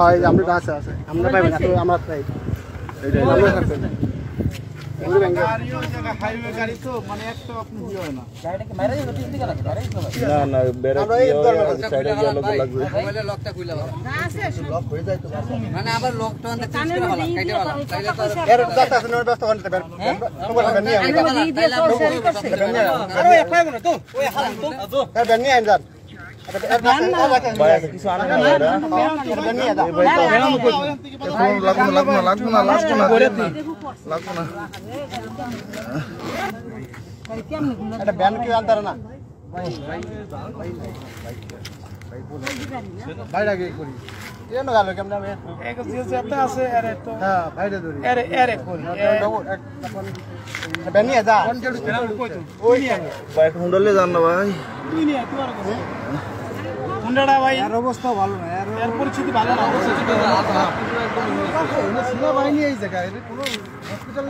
হয় আমরা আছে আছে আমরা পাইবেন তো আমরা চাই হাইওয়ে গাড়ি তো মানে একটা আপনি কি হয় না গাড়িটাকে মাইরা দিও তিন দিকে রাখো না না বেরে সাইডে গিয়ে লোক লাগবে মোবাইলে লকটা খুলে দাও না আছে লক হয়ে যায় তো মানে আবার লকটা আনতে চেঞ্জ করে ভালো কাইটে ভালো তাইলে তো এর দশটা আছে নয় ব্যস্ত করতে পারবে তোমার নিয়ে আরে এফআই না তো ওই হালাম তো এর নিয়ে আইন যান কিছু আনা না লাগবে না এটা ব্যান কি আনতার না ভাইরা কি করি এন গেল কেমন আমি এক জিনিস একটা আছে আরে তো হ্যাঁ ভাইরা ধরি আরে করি ব্যান নিয়ে যা ওই বাইক হুন্ডলে যান না ভাই তুই নিয়ে তুই আর হুন্ডাটা ভাই এর অবস্থা ভালো না এর পরিস্থিতি ভালো না সেনাবাহিনী এই জায়গায় কোনো হসপিটাল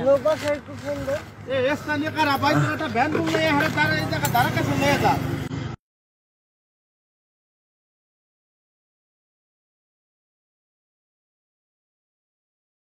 লোক আছে একটু ফোন দে এই স্থানীয় কারা ভাই একটা ভ্যান বললে এই হারে তারা এই জায়গা দাঁড়া কাছে নিয়ে যা